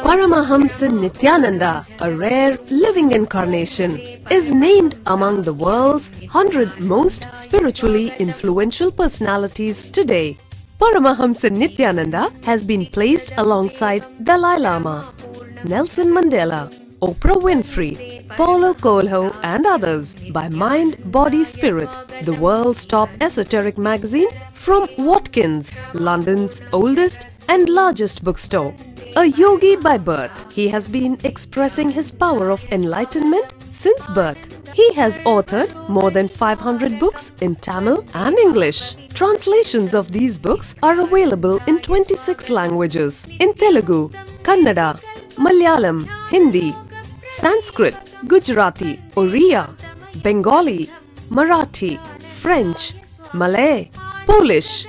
Paramahamsa Nithyananda, a rare living incarnation, is named among the world's 100 most spiritually influential personalities today. Paramahamsa Nithyananda has been placed alongside Dalai Lama, Nelson Mandela, Oprah Winfrey, Paulo Coelho and others by Mind, Body, Spirit, the world's top esoteric magazine from Watkins, London's oldest and largest bookstore. A yogi by birth, he has been expressing his power of enlightenment since birth. He has authored more than 500 books in Tamil and English. Translations of these books are available in 26 languages in Telugu, Kannada, Malayalam, Hindi, Sanskrit, Gujarati, Oriya, Bengali, Marathi, French, Malay, Polish,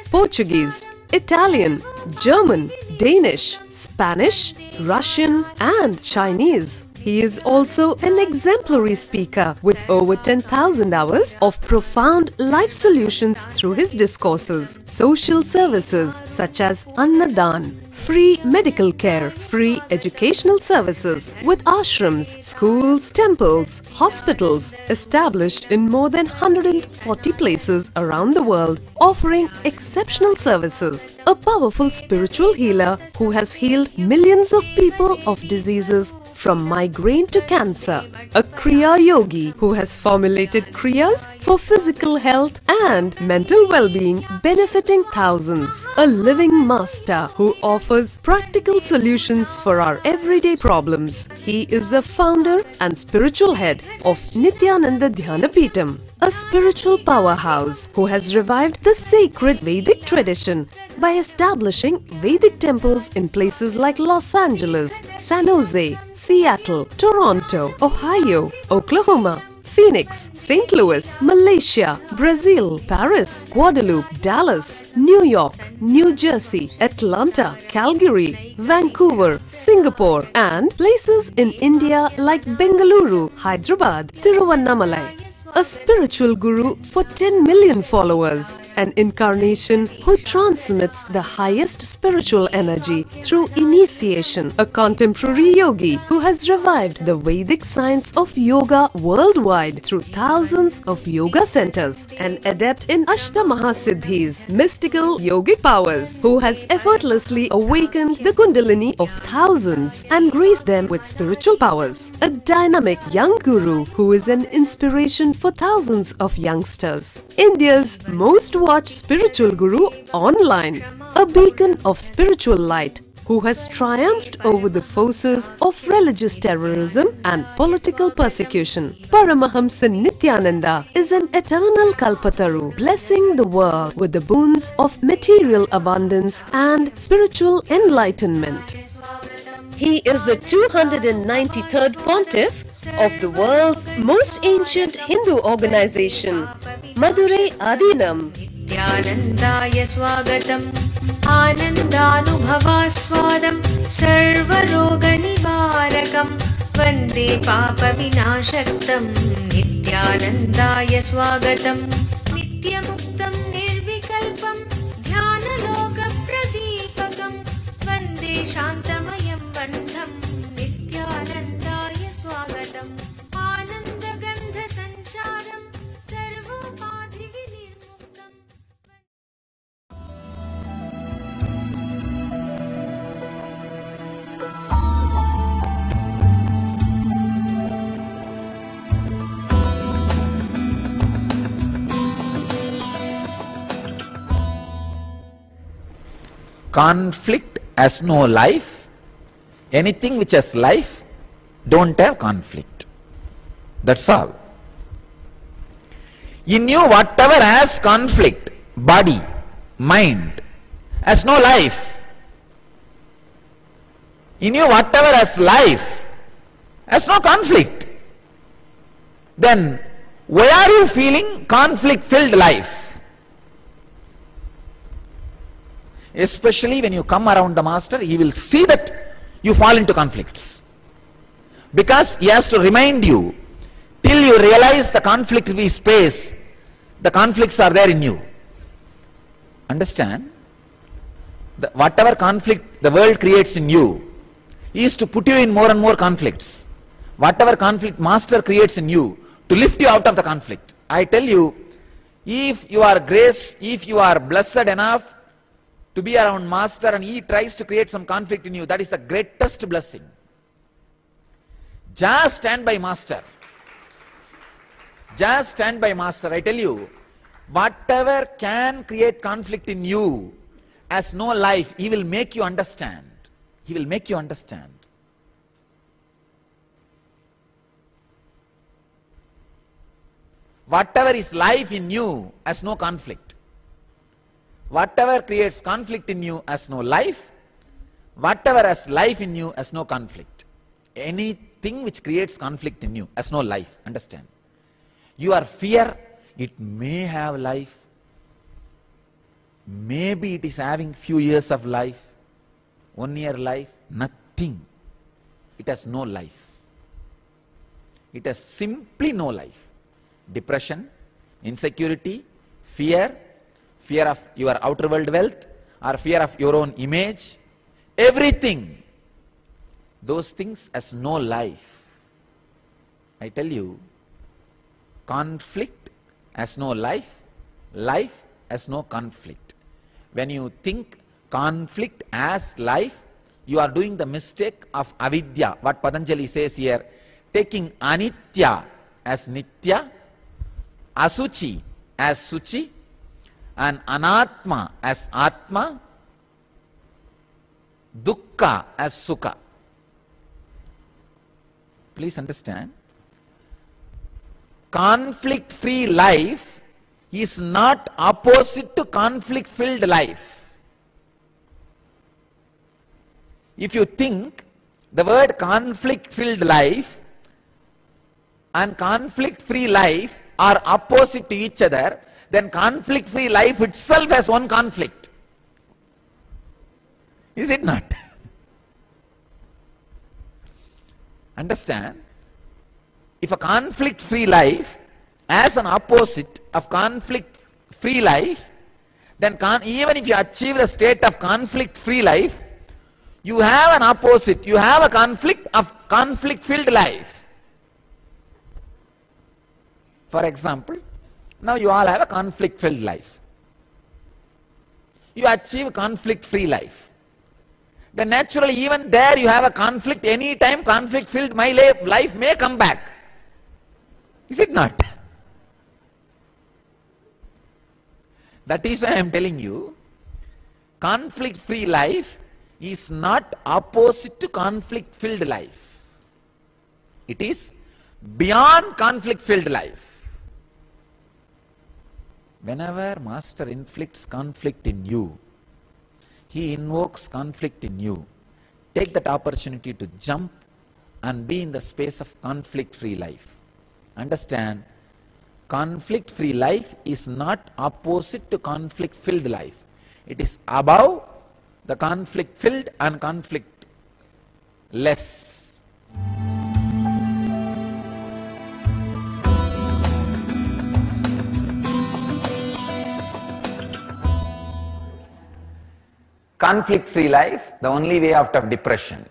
Portuguese, Italian, German, Danish, Spanish, Russian and Chinese. He is also an exemplary speaker with over 10,000 hours of profound life solutions through his discourses. Social services such as Annadan, free medical care, free educational services with ashrams, schools, temples, hospitals established in more than 140 places around the world, offering exceptional services. A powerful spiritual healer who has healed millions of people of diseases from migraine to cancer. A Kriya Yogi who has formulated Kriyas for physical health and mental well-being, benefiting thousands. A living master who offers practical solutions for our everyday problems. He is the founder and spiritual head of Nithyananda Dhyanapeetham, a spiritual powerhouse who has revived the sacred Vedic tradition by establishing Vedic temples in places like Los Angeles, San Jose, Seattle, Toronto, Ohio, Oklahoma, Phoenix, St. Louis, Malaysia, Brazil, Paris, Guadeloupe, Dallas, New York, New Jersey, Atlanta, Calgary, Vancouver, Singapore, and places in India like Bengaluru, Hyderabad, Tiruvannamalai. A spiritual guru for 10 million followers, an incarnation who transmits the highest spiritual energy through initiation, a contemporary yogi who has revived the Vedic science of yoga worldwide through thousands of yoga centers, an adept in Ashtamahasiddhis, mystical yogic powers, who has effortlessly awakened the Kundalini of thousands and graced them with spiritual powers, a dynamic young guru who is an inspiration for thousands of youngsters, India's most watched spiritual guru online, a beacon of spiritual light who has triumphed over the forces of religious terrorism and political persecution. Paramahamsa Nithyananda is an eternal Kalpataru, blessing the world with the boons of material abundance and spiritual enlightenment. He is the 293rd Pontiff of the world's most ancient Hindu organization, Madurai Adinam. Nithyanandaya swagatam, anandanubhavaswadam, sarvaroga nivarakam, vande papa vinashaktam. Nithyanandaya swagatam, nityamuktam nirvikalpam, dhyanaloka pradipakam, vande shantamayam bandham. Nithyanandaya swagatam, anandagandha sancharam, sarvopadhi vinirmuktam. Conflict has no life. Anything which has life don't have conflict. That's all. In you, whatever has conflict, body, mind, has no life. In you, whatever has life, has no conflict. Then, why are you feeling conflict-filled life? Especially when you come around the master, he will see that you fall into conflicts. Because he has to remind you, till you realize the conflict we face, the conflicts are there in you. Understand? whatever conflict the world creates in you is to put you in more and more conflicts. Whatever conflict master creates in you, to lift you out of the conflict. I tell you, if you are blessed enough to be around master and he tries to create some conflict in you, that is the greatest blessing. Just stand by master. Just stand by master. I tell you, whatever can create conflict in you has no life. He will make you understand. He will make you understand. Whatever is life in you has no conflict. Whatever creates conflict in you has no life. Whatever has life in you has no conflict. Anything which creates conflict in you has no life. Understand? Your fear, it may have life. Maybe it is having few years of life. 1 year life. Nothing. It has no life. It has simply no life. Depression, insecurity, fear of your outer world wealth, or fear of your own image, everything, those things has no life. I tell you, conflict has no life, life has no conflict. When you think conflict has life, you are doing the mistake of avidya, what Patanjali says here, taking anitya as nitya, asuchi as suchi, and anatma as atma, dukkha as sukha. Please understand, conflict-free life is not opposite to conflict-filled life. If you think the word conflict-filled life and conflict-free life are opposite to each other, then conflict-free life itself has one conflict. Is it not? Understand? If a conflict-free life has an opposite of conflict-free life, then even if you achieve the state of conflict-free life, you have an opposite, you have a conflict of conflict-filled life. For example, now you all have a conflict-filled life. You achieve conflict-free life. Then naturally even there you have a conflict. Any time conflict-filled my life may come back. Is it not? That is why I am telling you, conflict-free life is not opposite to conflict-filled life. It is beyond conflict-filled life. Whenever master inflicts conflict in you, he invokes conflict in you, take that opportunity to jump and be in the space of conflict-free life. Understand, conflict-free life is not opposite to conflict-filled life. It is above the conflict-filled and conflict-less. Conflict-free life, the only way out of depression.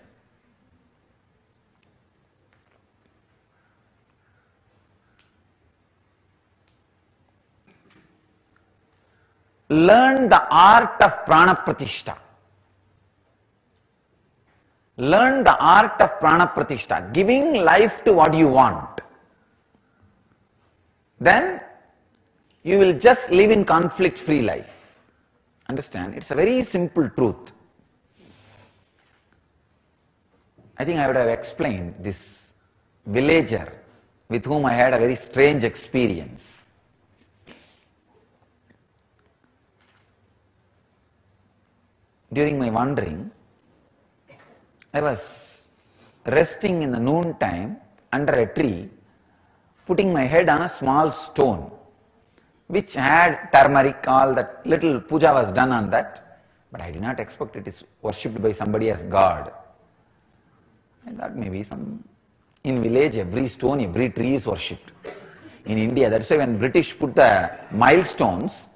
Learn the art of prana pratishta. Learn the art of prana pratishta, giving life to what you want. Then you will just live in conflict-free life. Understand? It's a very simple truth. I think I would have explained this villager with whom I had a very strange experience. During my wandering, I was resting in the noon time under a tree, putting my head on a small stone, which had turmeric, all that little puja was done on that, but I did not expect it is worshipped by somebody as God. I thought maybe in village every stone, every tree is worshipped. In India, that's why when British put the milestones,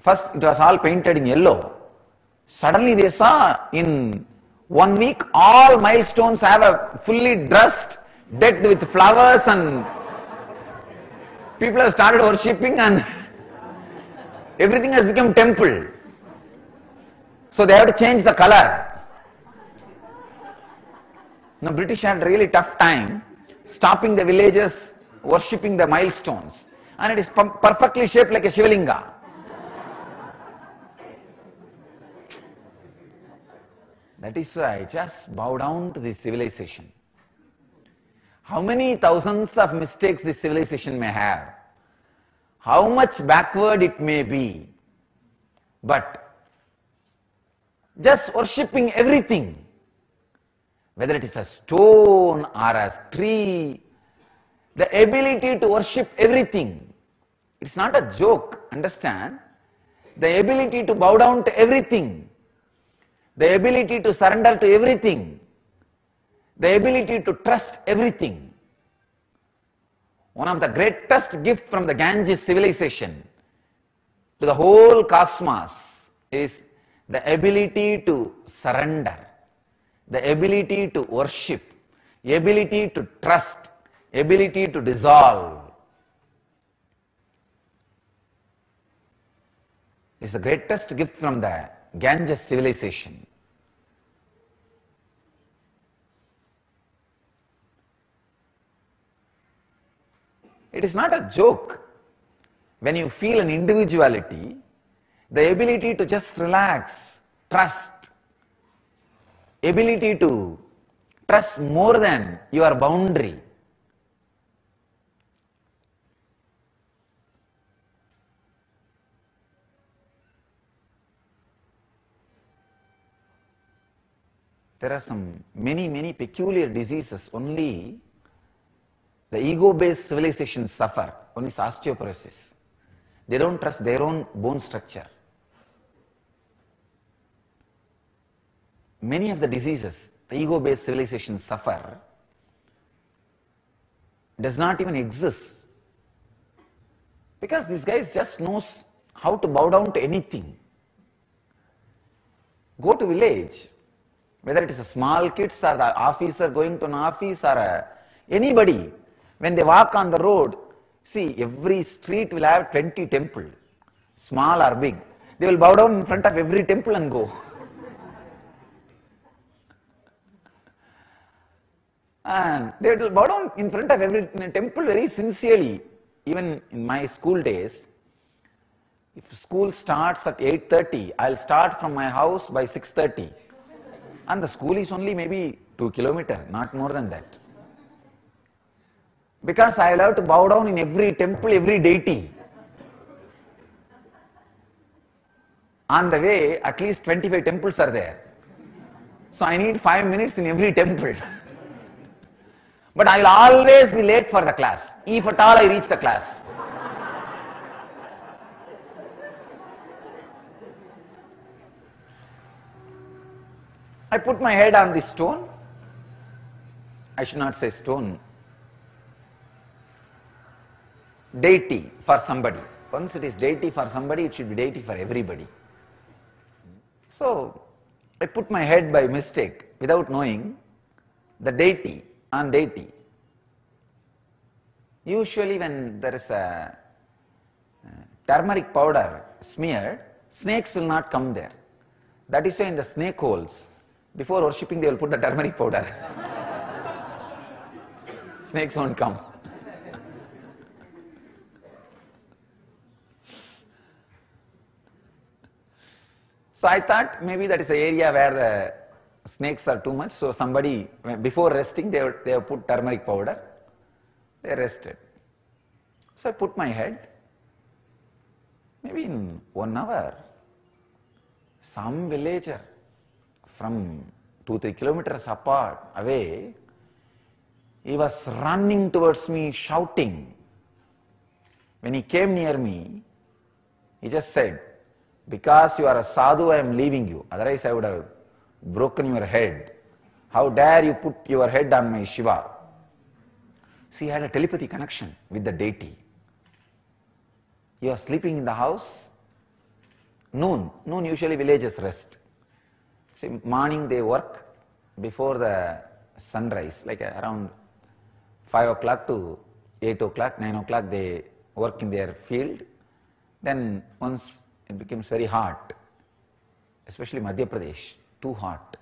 first it was all painted in yellow, Suddenly they saw in 1 week all milestones have a fully dressed, decked with flowers, and people have started worshipping and everything has become temple. So they have to change the color. Now British had a really tough time stopping the villagers worshipping the milestones, and it is perfectly shaped like a Shivalinga. That is why just bow down to this civilization. How many thousands of mistakes this civilization may have, how much backward it may be, but just worshipping everything, whether it is a stone or a tree, the ability to worship everything. It's not a joke, understand? The ability to bow down to everything, the ability to surrender to everything, the ability to trust everything. One of the greatest gifts from the Ganges civilization to the whole cosmos is the ability to surrender, the ability to worship, the ability to trust, ability to dissolve. It's the greatest gift from the Ganges civilization. It is not a joke when you feel an individuality, the ability to just relax, trust, ability to trust more than your boundary. There are many peculiar diseases only the ego-based civilizations suffer. One is osteoporosis. They don't trust their own bone structure. Many of the diseases the ego-based civilizations suffer does not even exist, because these guys just knows how to bow down to anything. Go to village, whether it is a small kids or the officer going to an office or anybody, when they walk on the road, see, every street will have 20 temples, small or big. They will bow down in front of every temple and go. And they will bow down in front of every temple very sincerely. Even in my school days, if school starts at 8:30, I'll start from my house by 6:30. And the school is only maybe 2 kilometers, not more than that. Because I will have to bow down in every temple, every deity. On the way, at least 25 temples are there. So I need 5 minutes in every temple. But I will always be late for the class, if at all I reach the class. I put my head on this stone. I should not say stone. Deity for somebody. Once it is deity for somebody, it should be deity for everybody. So, I put my head by mistake, without knowing, the deity on deity. Usually when there is a turmeric powder smeared, snakes will not come there. That is why in the snake holes, before worshipping they will put the turmeric powder. Snakes won't come. So I thought maybe that is the area where the snakes are too much. So somebody, before resting, they have put turmeric powder. They rested. So I put my head. Maybe in 1 hour, some villager from 2-3 kilometers apart, away, he was running towards me, shouting. When he came near me, he just said, "Because you are a sadhu, I am leaving you. Otherwise I would have broken your head. How dare you put your head on my Shiva?" So he had a telepathy connection with the deity. He was sleeping in the house. Noon usually villagers rest. See, morning they work before the sunrise, like around 5 o'clock to 8 o'clock, 9 o'clock they work in their field. Then once it becomes very hot, especially Madhya Pradesh, too hot,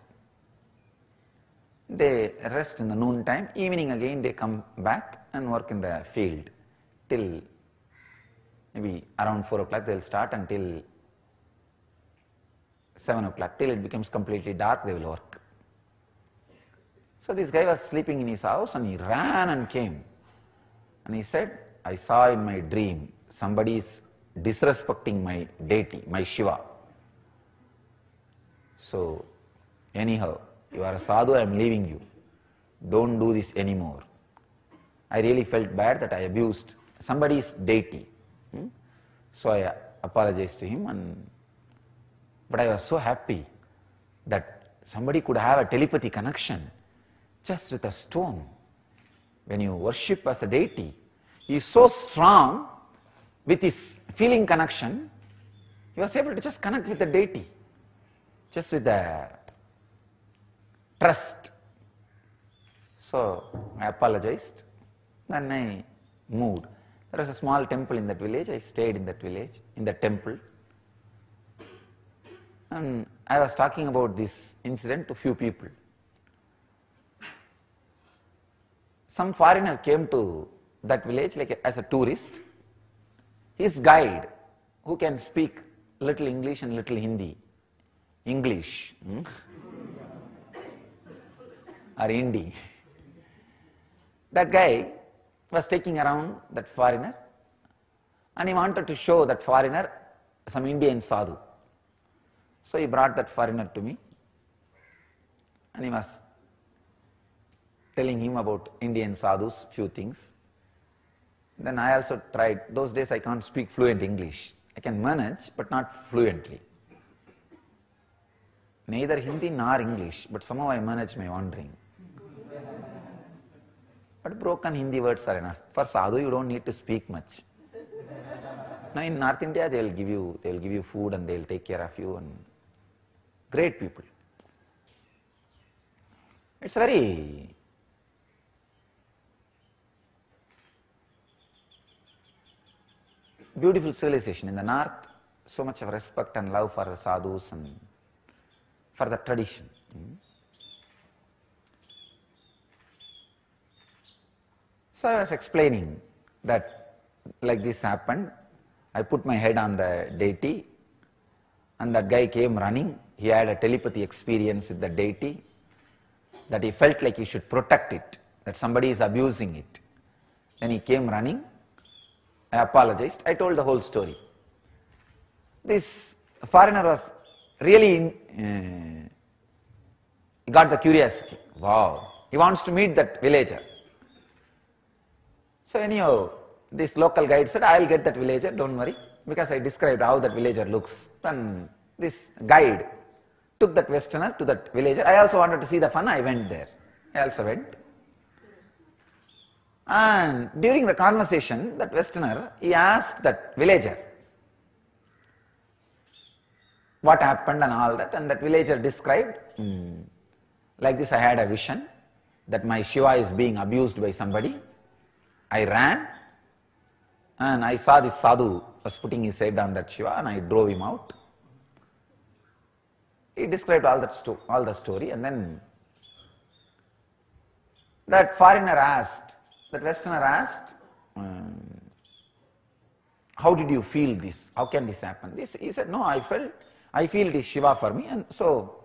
they rest in the noon time. Evening again they come back and work in the field till maybe around 4 o'clock they will start until 7 o'clock, till it becomes completely dark they will work. So this guy was sleeping in his house and he ran and came. And he said, I saw in my dream somebody is disrespecting my deity, my Shiva. So anyhow, you are a sadhu, I am leaving you. Don't do this anymore. I really felt bad that I abused somebody's deity. So I apologized to him, but I was so happy that somebody could have a telepathy connection just with a stone. When you worship as a deity, he is so strong with his feeling connection, he was able to just connect with the deity, just with the trust. So I apologized, then I moved. There was a small temple in that village, I stayed in that village, in the temple. And I was talking about this incident to few people. Some foreigner came to that village like as a tourist. His guide, who can speak little English and little Hindi, English or Hindi, that guy was taking around that foreigner and he wanted to show that foreigner some Indian sadhu. So he brought that foreigner to me and he was telling him about Indian sadhus, few things. Then I also tried. Those days I can't speak fluent English. I can manage, but not fluently. Neither Hindi nor English, but somehow I manage my wandering. But broken Hindi words are enough. For sadhu, you don't need to speak much. Now in North India, they will give you food and they will take care of you, and great people. It's very beautiful civilization. In the north, so much of respect and love for the sadhus and for the tradition. So I was explaining that like this happened. I put my head on the deity and that guy came running. He had a telepathy experience with the deity, that he felt like he should protect it, that somebody is abusing it. Then he came running. I apologized. I told the whole story. This foreigner was really, he got the curiosity. Wow, he wants to meet that villager. So anyhow, this local guide said, I will get that villager, don't worry, because I described how that villager looks. Then this guide took that westerner to that villager. I also wanted to see the fun, I went there. I also went. And during the conversation, that westerner, he asked that villager what happened and all that, and that villager described, like this, I had a vision that my Shiva is being abused by somebody. I ran and I saw this sadhu was putting his head on that Shiva and I drove him out. He described all the story, and then that foreigner asked, that westerner asked, how did you feel this? How can this happen? He said, no, I feel it is Shiva for me, and so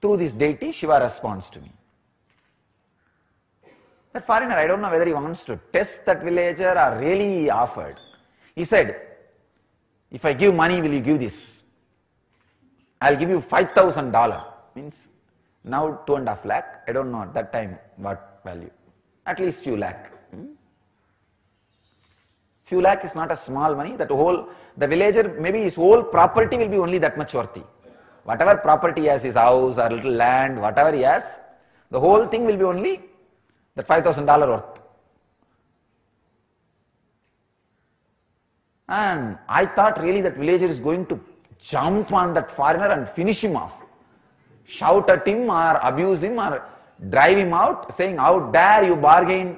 through this deity, Shiva responds to me. That foreigner, I don't know whether he wants to test that villager or really he offered. He said, if I give money, will you give this? I'll give you $5,000. Means now 2.5 lakh. I don't know at that time what value. At least few lakh. Few lakh is not a small money. The villager, maybe his whole property will be only that much worthy. Whatever property he has, his house or little land, whatever he has, the whole thing will be only that $5,000 worth. And I thought really that villager is going to jump on that foreigner and finish him off. shout at him or abuse him or drive him out, saying, how dare you bargain,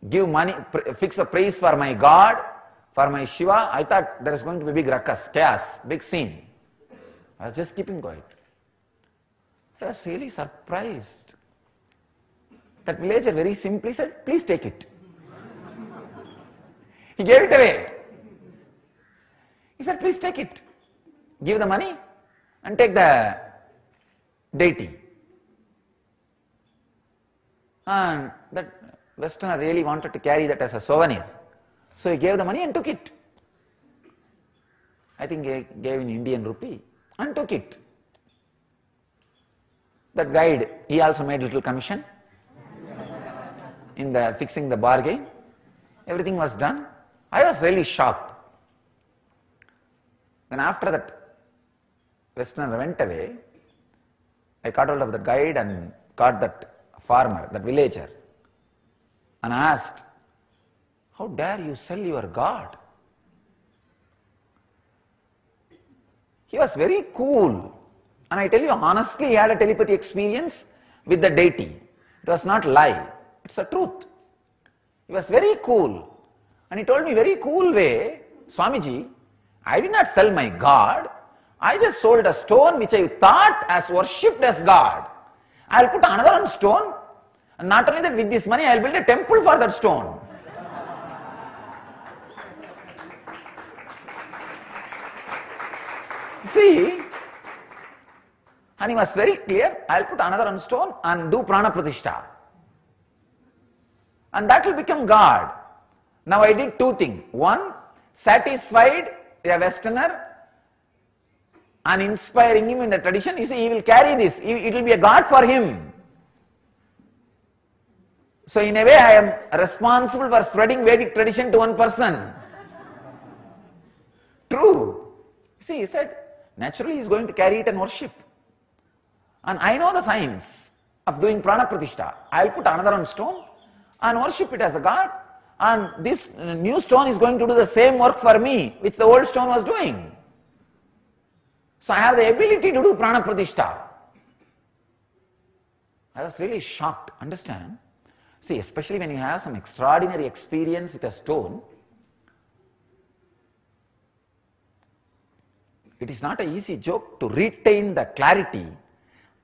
give money, fix a price for my God, for my Shiva. I thought there is going to be big ruckus, chaos, big scene. I was just keeping quiet. I was really surprised. That villager very simply said, please take it. He gave it away. He said, please take it. Give the money and take the deity. And that Westerner really wanted to carry that as a souvenir. So he gave the money and took it. I think he gave in Indian rupee and took it. That guide, he also made little commission in the fixing the bargain. Everything was done. I was really shocked. Then after that Westerner went away, I caught hold of the guide and caught that farmer, that villager, and asked, how dare you sell your God? He was very cool. And I tell you honestly, he had a telepathy experience with the deity. It was not lie, it's the truth. He was very cool. And he told me very cool way, Swamiji, I did not sell my God. I just sold a stone which I thought as worshipped as God. I will put another stone, and not only that, with this money I will build a temple for that stone. See, and he was very clear, I will put another stone and do prana pratishtha. And that will become God. Now I did two things. One, satisfied a Westerner and inspiring him in the tradition. You see, he will carry this. It will be a God for him. So in a way, I am responsible for spreading Vedic tradition to one person. True. See, he said, naturally he is going to carry it and worship. And I know the science of doing prana pratishtha. I will put another stone and worship it as a God. And this new stone is going to do the same work for me which the old stone was doing. So I have the ability to do prana pratishtha. I was really shocked. Understand? See, especially when you have some extraordinary experience with a stone, it is not an easy joke to retain the clarity.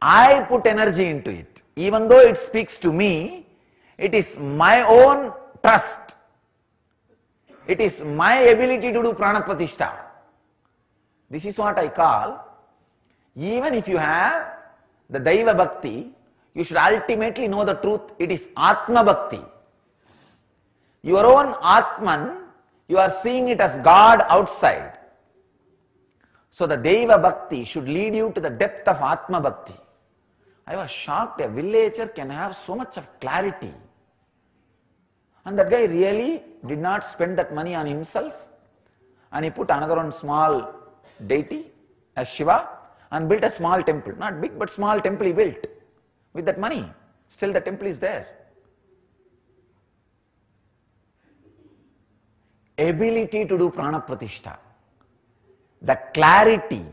I put energy into it. Even though it speaks to me, it is my own trust. It is my ability to do prana pratishtha. This is what I call, even if you have the Daiva Bhakti, you should ultimately know the truth. It is Atma Bhakti. Your own Atman, you are seeing it as God outside. So the Daiva Bhakti should lead you to the depth of Atma Bhakti. I was shocked, a villager can have so much of clarity. And that guy really did not spend that money on himself, and he put another one small deity as Shiva and built a small temple. Not big, but small temple he built with that money. Still the temple is there. Ability to do prana pratishtha. The clarity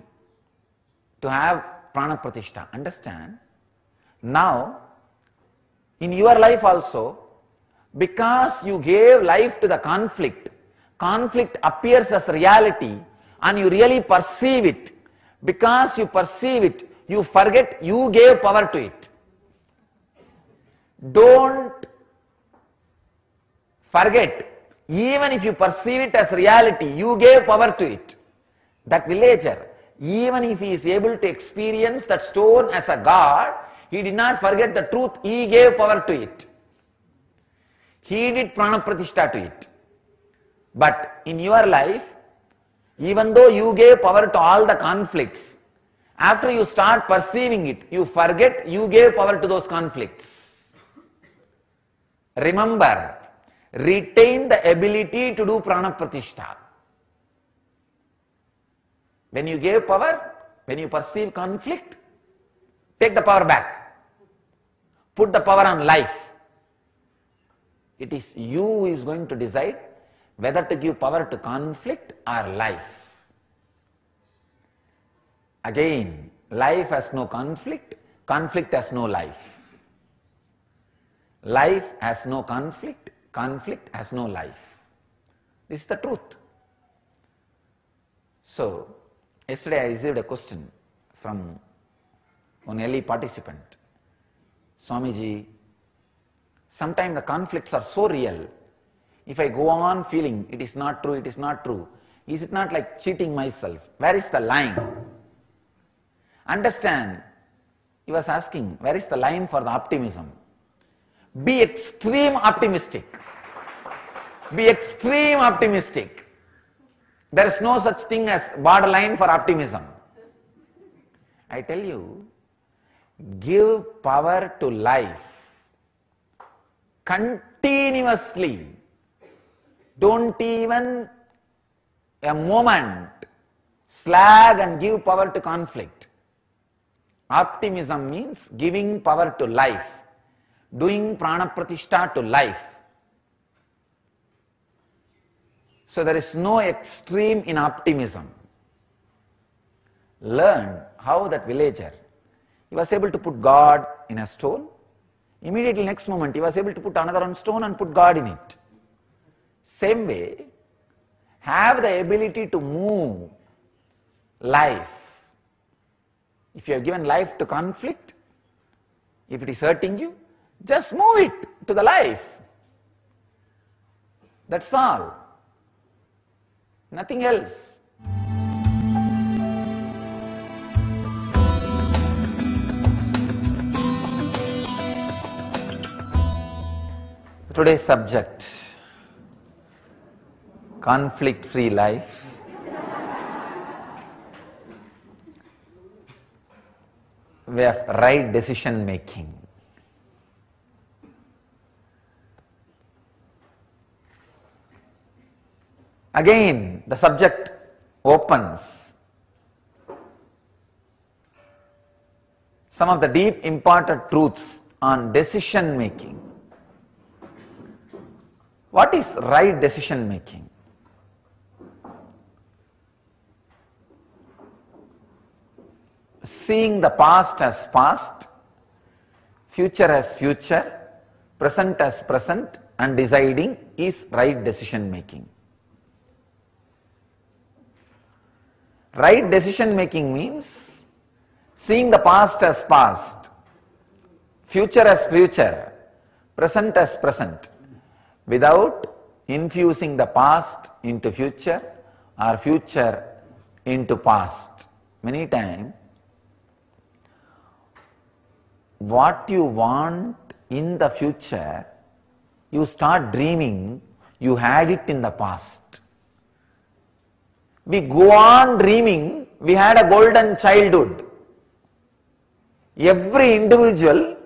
to have prana pratishtha. Understand? Now, in your life also, because you gave life to the conflict, conflict appears as reality and you really perceive it. Because you perceive it, you forget you gave power to it. Don't forget, even if you perceive it as reality, you gave power to it. That villager, even if he is able to experience that stone as a God, he did not forget the truth, he gave power to it. He did prana pratishtha to it. But in your life, even though you gave power to all the conflicts, after you start perceiving it, you forget you gave power to those conflicts. Remember, retain the ability to do prana pratishtha. When you gave power, when you perceive conflict, take the power back. Put the power on life. It is you who is going to decide whether to give power to conflict or life. Again, Life has no conflict, conflict has no life. Life has no conflict, conflict has no life. This is the truth. So, yesterday I received a question from one early participant. Swamiji, sometimes the conflicts are so real. If I go on feeling it is not true, it is not true, is it not like cheating myself? Where is the line? Understand, he was asking, where is the line for the optimism? Be extreme optimistic. Be extreme optimistic. There is no such thing as borderline for optimism. I tell you, give power to life continuously. Don't even a moment slag and give power to conflict. Optimism means giving power to life, doing prana pratishtha to life. So there is no extreme in optimism. Learn how that villager, he was able to put God in a stone. Immediately next moment he was able to put another stone and put God in it. Same way, have the ability to move life. If you have given life to conflict, if it is hurting you, just move it to the life. That's all. Nothing else. Today's subject, conflict-free life. We have right decision making. Again, the subject opens some of the deep important truths on decision making. What is right decision making? Seeing the past as past, future as future, present as present, and deciding is right decision making. Right decision making means seeing the past as past, future as future, present as present, without infusing the past into future or future into past. Many times, what you want in the future, you start dreaming, you had it in the past. We go on dreaming, we had a golden childhood. Every individual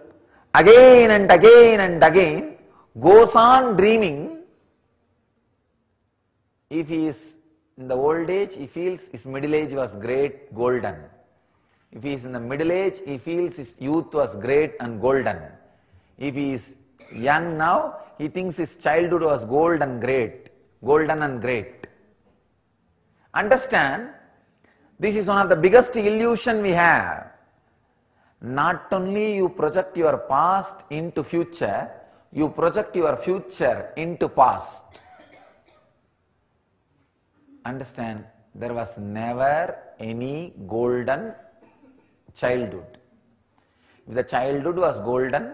again and again and again goes on dreaming. If he is in the old age, he feels his middle age was great, golden. If he is in the middle age, he feels his youth was great and golden. If he is young now, he thinks his childhood was golden and great. Understand, this is one of the biggest illusion we have. Not only you project your past into future, you project your future into past. Understand, there was never any golden childhood. If the childhood was golden,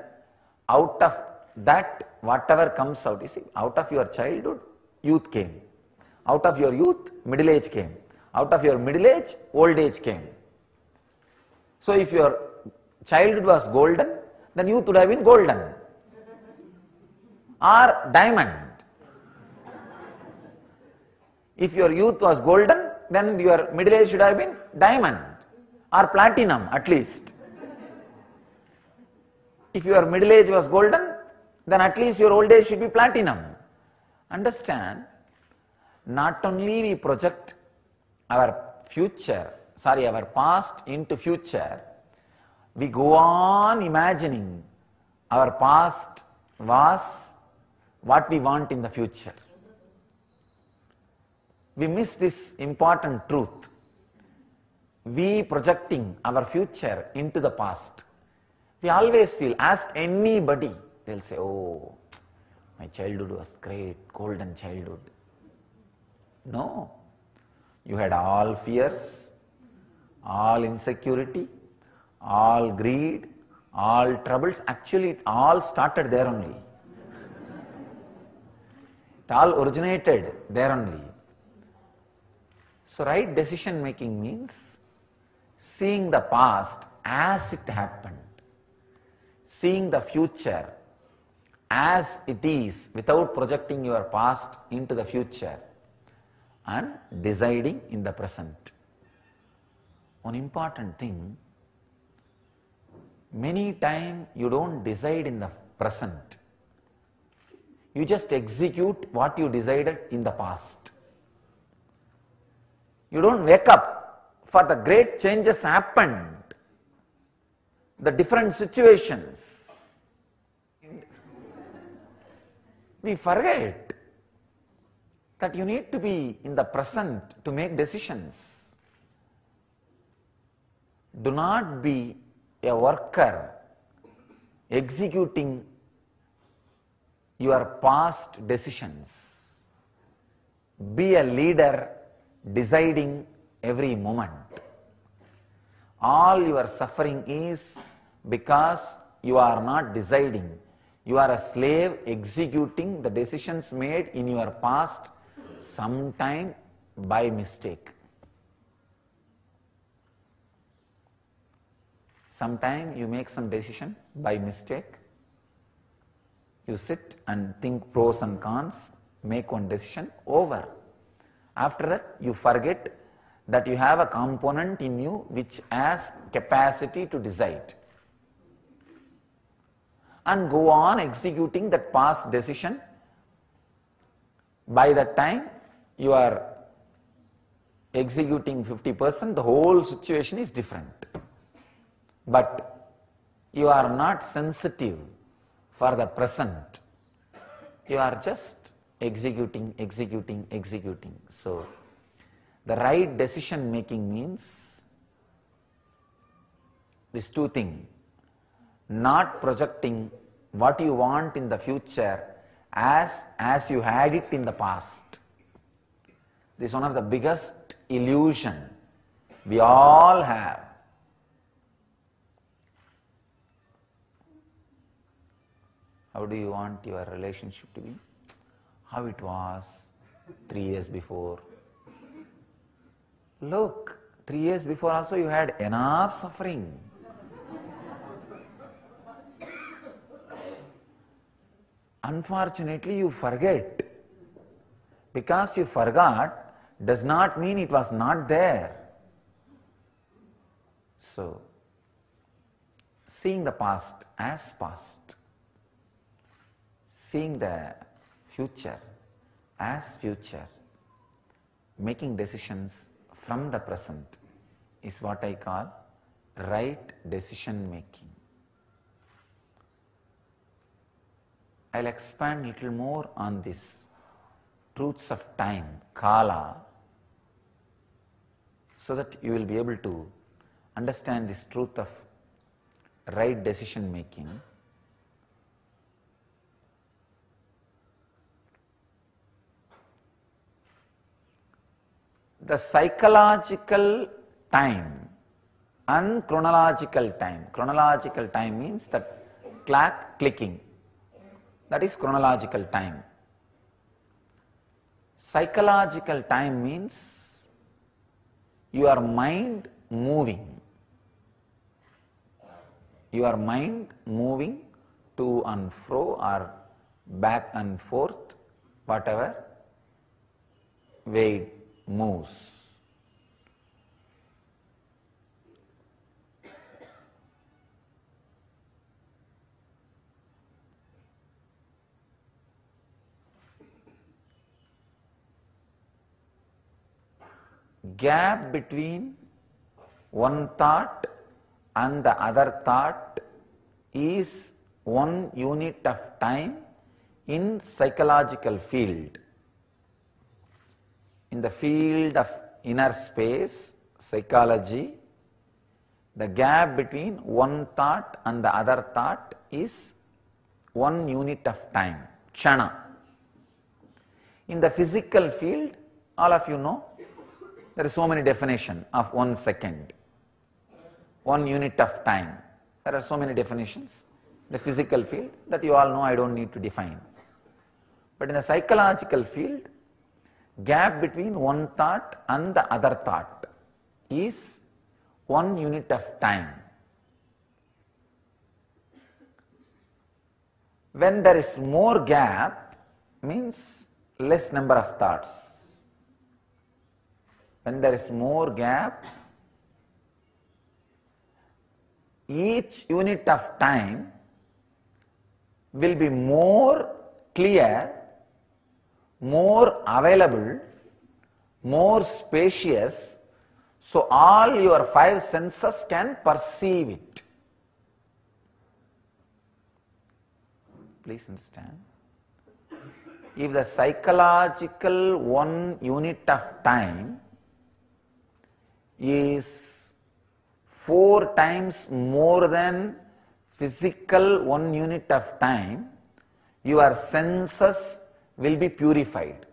out of that whatever comes out, you see, out of your childhood, youth came. Out of your youth, middle age came. Out of your middle age, old age came. So if your childhood was golden, then youth would have been golden. Or diamond. If your youth was golden, then your middle age should have been diamond. Or platinum at least. If your middle age was golden, then at least your old age should be platinum. Understand? Not only we project our past into future, we go on imagining our past was what we want in the future. We miss this important truth. we projecting our future into the past. We always feel, ask anybody, they'll say, oh, my childhood was great, golden childhood. No, you had all fears, all insecurity, all greed, all troubles. Actually, it all started there only. It all originated there only. So, right decision making means seeing the past as it happened, seeing the future as it is without projecting your past into the future, and deciding in the present. One important thing, many times you don't decide in the present. You just execute what you decided in the past. You don't wake up for the great changes happened, the different situations. We forget that you need to be in the present to make decisions. Do not be a worker executing your past decisions. Be a leader deciding every moment. All your suffering is because you are not deciding. You are a slave executing the decisions made in your past, sometime by mistake. Sometime you make some decision by mistake. You sit and think pros and cons, make one decision, over. After that, you forget that you have a component in you which has capacity to decide, and go on executing that past decision. By that time, you are executing 50%, the whole situation is different. But you are not sensitive for the present. You are just executing. So, the right decision making means these two things. Not projecting what you want in the future as you had it in the past. This is one of the biggest illusion we all have. How do you want your relationship to be? How it was 3 years before. Look, 3 years before also you had enough suffering. Unfortunately, you forget. Because you forgot does not mean it was not there. So, seeing the past as past, seeing the future as future, making decisions from the present is what I call right decision making. I'll expand a little more on this truths of time, kala, so that you will be able to understand this truth of right decision making. The psychological time and chronological time. Chronological time means the clock clicking. That is chronological time. Psychological time means your mind moving. Your mind moving to and fro or back and forth, whatever way it moves. Gap between one thought and the other thought is 1 unit of time in psychological field. In the field of inner space, psychology, the gap between one thought and the other thought is 1 unit of time, kshana. In the physical field, all of you know, there is so many definitions of 1 second, 1 unit of time. There are so many definitions. The physical field that you all know, I don't need to define. But in the psychological field, gap between one thought and the other thought is 1 unit of time. When there is more gap, means less number of thoughts. When there is more gap, each unit of time will be more clear, more available, more spacious, so all your 5 senses can perceive it. Please understand. If the psychological 1 unit of time is 4 times more than physical 1 unit of time, your senses will be purified,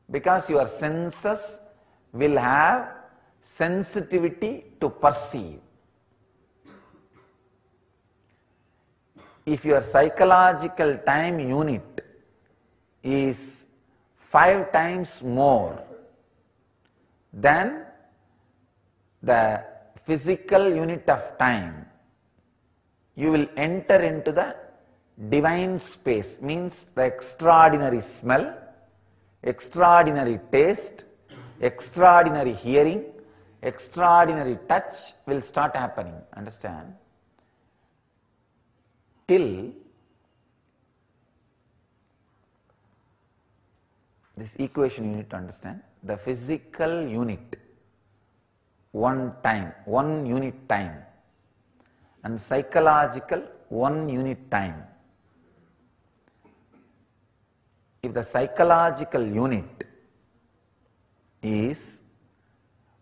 because your senses will have sensitivity to perceive. If your psychological time unit is 5 times more than the physical unit of time, you will enter into the divine space, means the extraordinary smell, extraordinary taste, extraordinary hearing, extraordinary touch will start happening. Understand? Till this equation you need to understand. The physical unit, 1 time, 1 unit time, and psychological 1 unit time. If the psychological unit is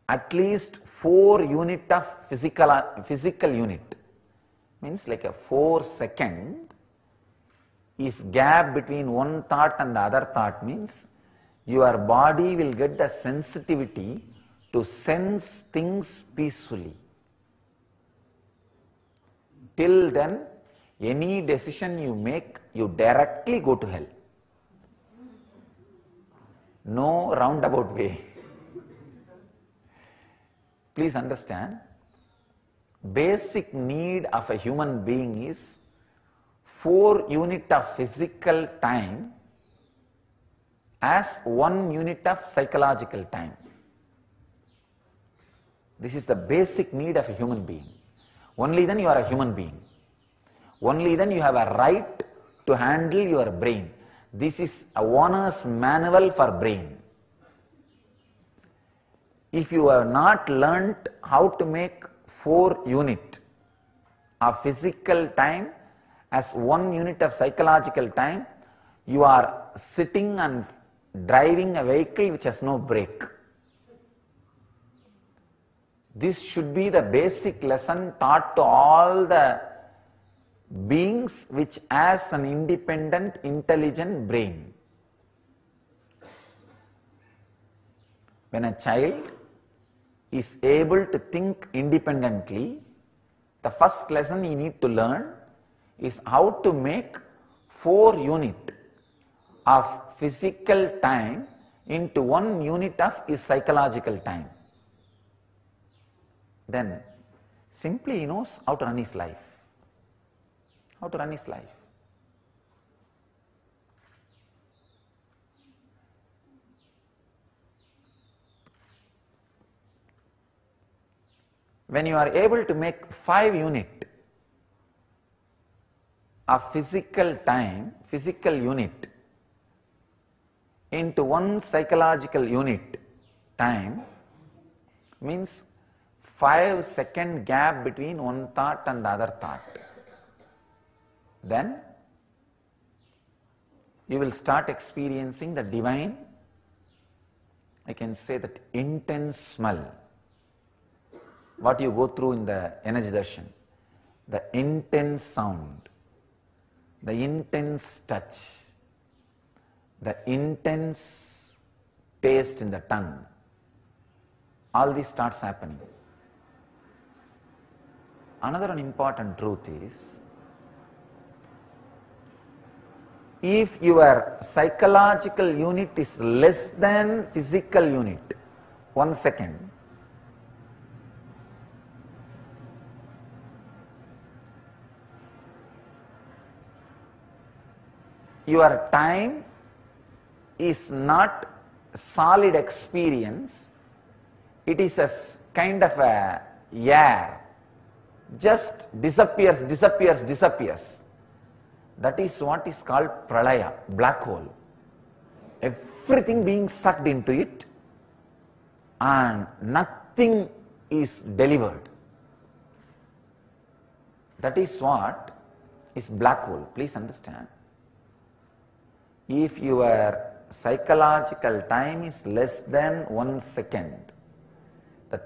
at least 4 unit of physical unit, means like a 4 second is gap between one thought and the other thought, means your body will get the sensitivity to sense things peacefully. Till then, any decision you make, you directly go to hell. No roundabout way. Please understand, basic need of a human being is 4 unit of physical time as 1 unit of psychological time. This is the basic need of a human being. Only then you are a human being. Only then you have a right to handle your brain. This is a owner's manual for brain. If you have not learnt how to make 4 unit of physical time as 1 unit of psychological time, you are sitting and driving a vehicle which has no brake. This should be the basic lesson taught to all the beings which has an independent, intelligent brain. When a child is able to think independently, the first lesson he need to learn is how to make 4 unit of physical time into 1 unit of his psychological time. Then simply he knows how to run his life. How to run his life. When you are able to make 5 unit of physical time, physical unit into 1 psychological unit time, means 5 second gap between one thought and the other thought. Then you will start experiencing the divine, I can say that intense smell, what you go through in the energy darshan. The intense sound, the intense touch, the intense taste in the tongue, all this starts happening. Another important truth is, if your psychological unit is less than physical unit, 1 second, your time is not solid experience, it is a kind of a air, just disappears. That is what is called pralaya, black hole. Everything being sucked into it and nothing is delivered. That is what is black hole. Please understand. If your psychological time is less than 1 second, the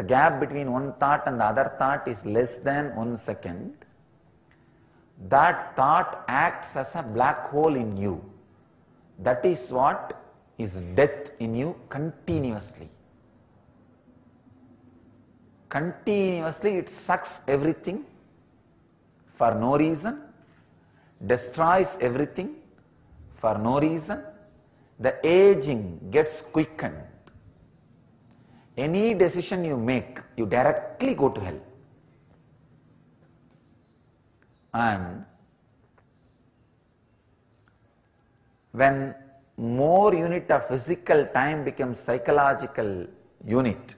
gap between one thought and the other thought is less than 1 second, that thought acts as a black hole in you. That is what is death in you continuously. Continuously it sucks everything for no reason, destroys everything for no reason. The aging gets quickened. Any decision you make, you directly go to hell. And when more unit of physical time becomes psychological unit,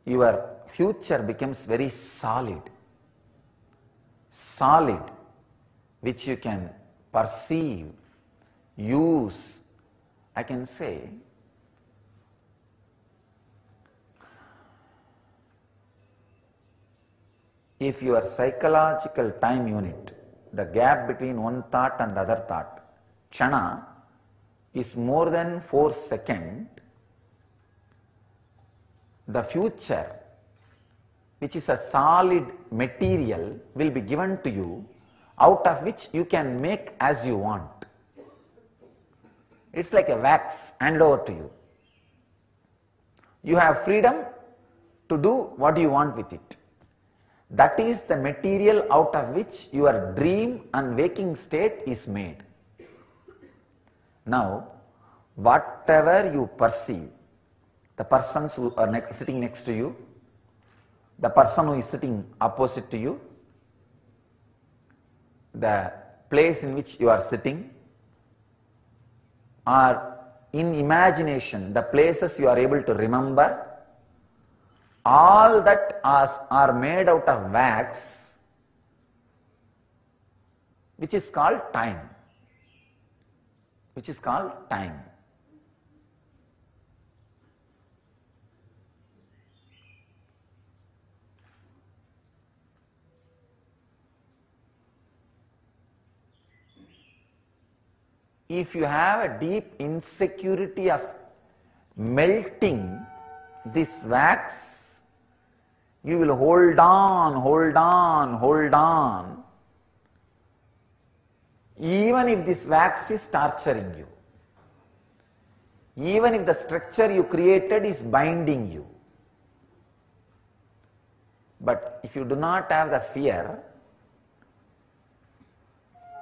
your future becomes very solid, which you can perceive, use. I can say, if your psychological time unit, the gap between one thought and the other thought, kshana, is more than 4 seconds, the future, which is a solid material, will be given to you, out of which you can make as you want. It's like a wax handed over to you. You have freedom to do what you want with it. That is the material out of which your dream and waking state is made. Now, whatever you perceive, the persons who are sitting next to you, the person who is sitting opposite to you, the place in which you are sitting, or in imagination, the places you are able to remember, all that are made out of wax, which is called time. If you have a deep insecurity of melting this wax, you will hold on, even if this wax is torturing you, even if the structure you created is binding you. But if you do not have the fear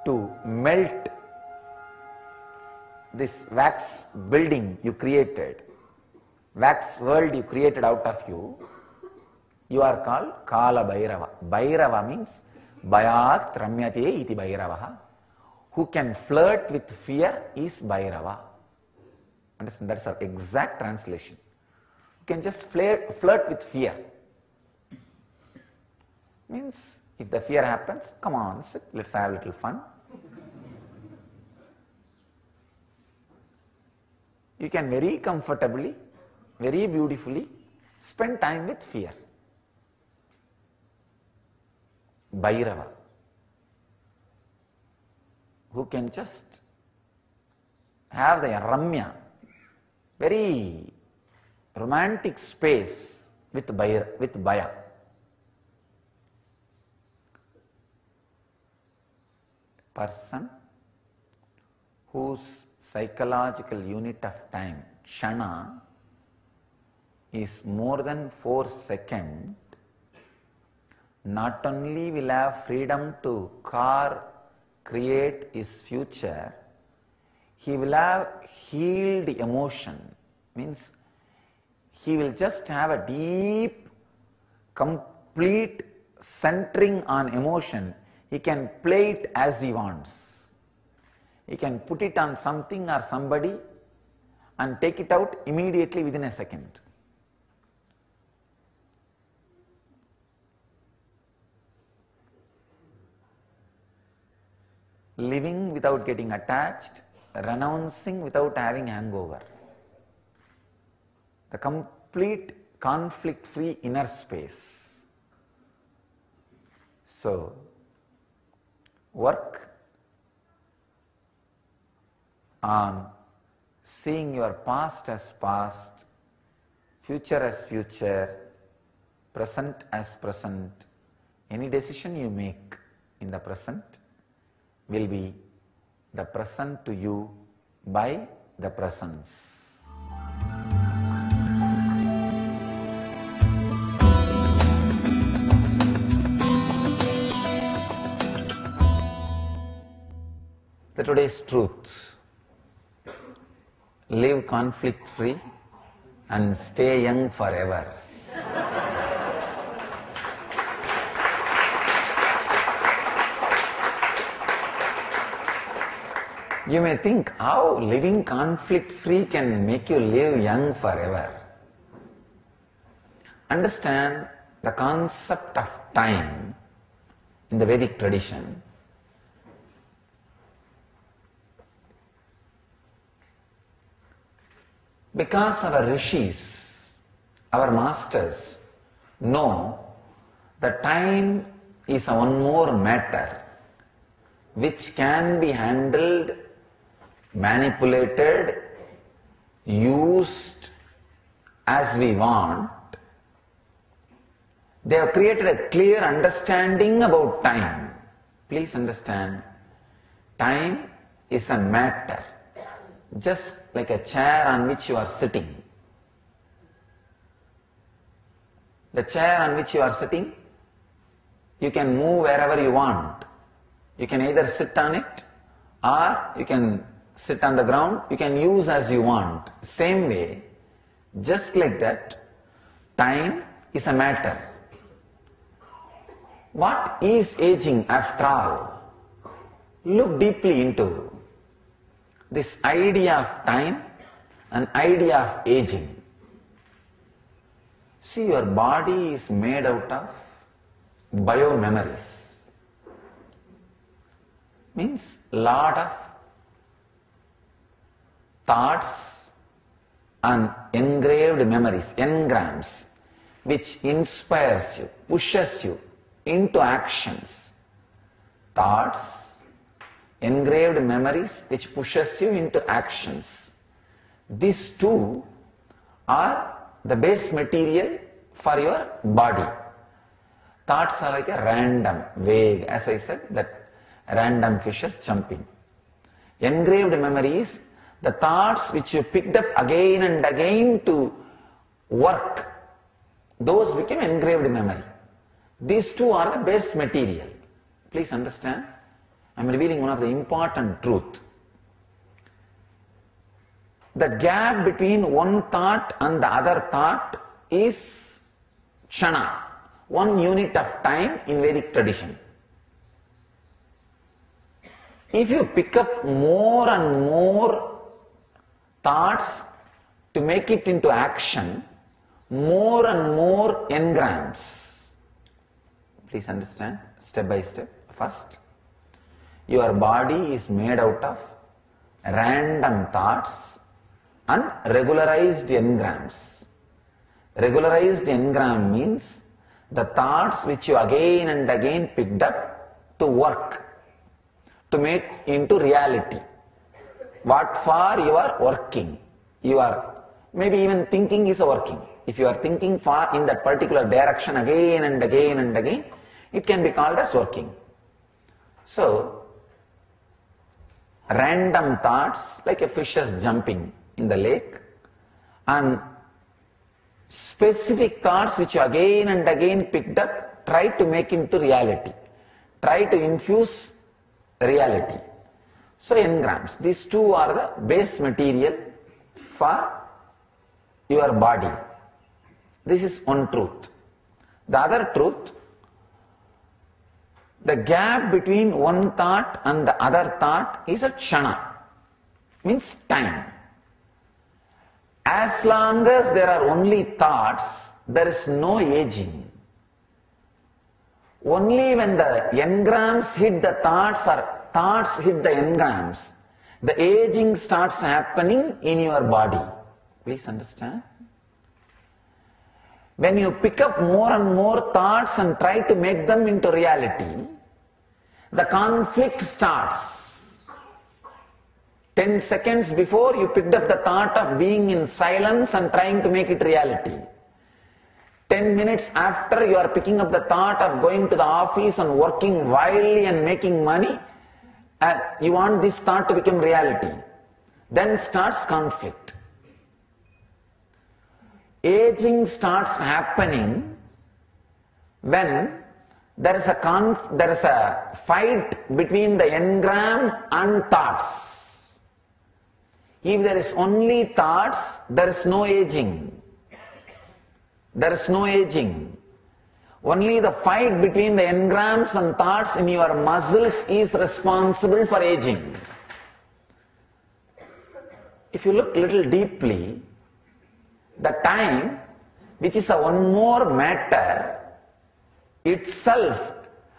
to melt this wax building you created, wax world you created out of you, you are called Kala Bhairava. Bhairava means Bhayat Ramyate iti Bhairavaha. Who can flirt with fear is Bhairava. Understand? That's our exact translation. You can just flirt with fear. Means if the fear happens, come on, sit, let's have a little fun. You can very comfortably, very beautifully spend time with fear. Bhairava, who can just have the Ramya, very romantic space with bhaya. Person whose psychological unit of time, kshana, is more than 4 seconds, not only will have freedom to create his future, he will have healed emotion. Means he will just have a deep, complete centering on emotion. He can play it as he wants. He can put it on something or somebody and take it out immediately within a second. Living without getting attached, renouncing without having hangover. The complete conflict-free inner space. So, work on seeing your past as past, future as future, present as present. Any decision you make in the present will be the present to you by the presence. The today's truth: live conflict free and stay young forever. You may think, how living conflict free can make you live young forever? Understand the concept of time in the Vedic tradition. Because our rishis, our masters, know that time is a one more matter which can be handled, manipulated, used as we want. They have created a clear understanding about time. Please understand, time is a matter, just like a chair on which you are sitting. The chair on which you are sitting, you can move wherever you want. You can either sit on it or you can sit on the ground. You can use as you want. Same way, just like that, time is a matter. What is aging after all? Look deeply into this idea of time and idea of aging. See, your body is made out of bio-memories. Means lot of thoughts and engraved memories, engrams, which inspires you, pushes you into actions. Thoughts, engraved memories which pushes you into actions. These two are the base material for your body. Thoughts are like a random, vague, as I said, that random fishes jumping. Engraved memories, the thoughts which you picked up again and again to work, those became engraved memory. These two are the base material. Please understand, I am revealing one of the important truth. The gap between one thought and the other thought is kshana, one unit of time in Vedic tradition. If you pick up more and more thoughts to make it into action, more and more engrams. Please understand, step by step. First, your body is made out of random thoughts and regularized engrams. Regularized engram means the thoughts which you again and again picked up to work, to make into reality. What for you are working. You are maybe even thinking is a working. if you are thinking far in that particular direction again and again and again, it can be called as working. So, random thoughts like a fish is jumping in the lake, and specific thoughts which you again and again picked up, try to make into reality. Try to infuse reality. So engrams, these two are the base material for your body. This is one truth. The other truth, the gap between one thought and the other thought is a kshana, means time. As long as there are only thoughts, there is no aging. Only when the engrams hit the thoughts or thoughts hit the engrams, the aging starts happening in your body. Please understand. When you pick up more and more thoughts and try to make them into reality, the conflict starts. 10 seconds before you picked up the thought of being in silence and trying to make it reality. 10 minutes after you are picking up the thought of going to the office and working wildly and making money, you want this thought to become reality. Then starts conflict. Aging starts happening when there is a fight between the engram and thoughts. If there is only thoughts, there is no aging. There is no aging. Only the fight between the engrams and thoughts in your muscles is responsible for aging. If you look little deeply, the time, which is a one more matter, itself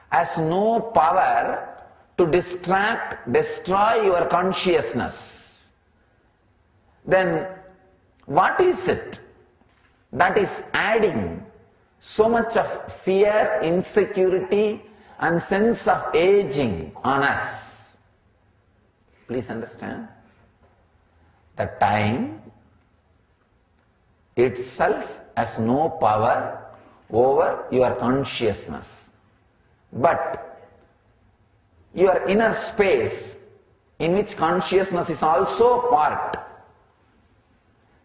has no power to destroy your consciousness. Then what is it that is adding so much of fear, insecurity and sense of aging on us? Please understand. The time itself has no power over your consciousness. But your inner space, in which consciousness is also part,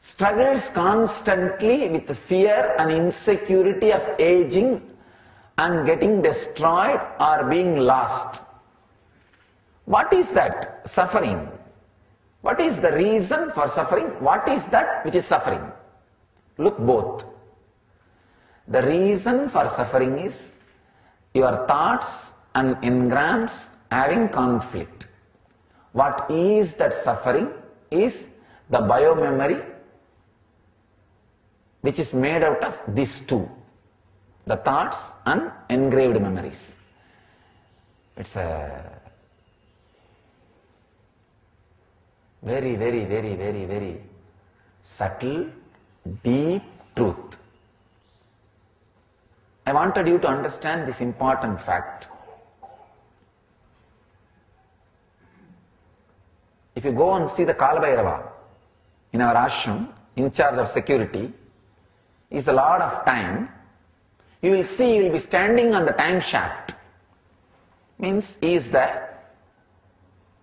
struggles constantly with fear and insecurity of aging and getting destroyed or being lost. What is that? Suffering. What is the reason for suffering? What is that which is suffering? Look both. The reason for suffering is your thoughts and engrams having conflict. What is that suffering? Is the biomemory, which is made out of these two, the thoughts and engraved memories. It's a very, very, very, very, very subtle, deep truth. I wanted you to understand this important fact. If you go and see the Kalabhairava in our ashram, in charge of security, is the Lord of Time, you will see he will be standing on the time shaft. Means he is the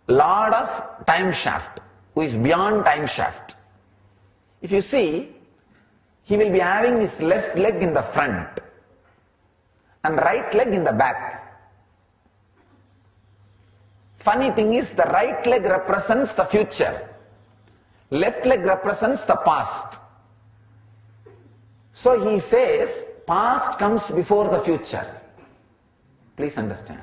Lord of time shaft, who is beyond time shaft. If you see, he will be having his left leg in the front and right leg in the back. Funny thing is, the right leg represents the future, left leg represents the past. So he says, past comes before the future. Please understand.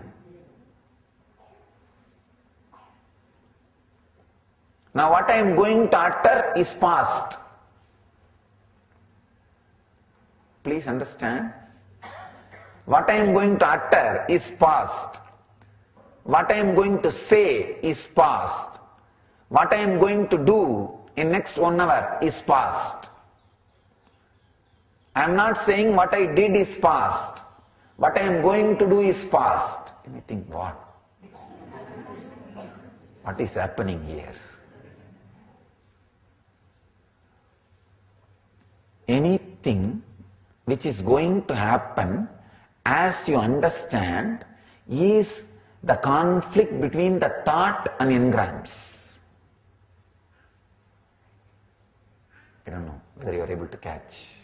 Now what I am going to utter is past. Please understand. What I am going to utter is past. What I am going to say is past. What I am going to do in next 1 hour is past. I am not saying what I did is past. What I am going to do is past. You may think, what? What is happening here? Anything which is going to happen as you understand is the conflict between the thought and engrams. I don't know whether you are able to catch.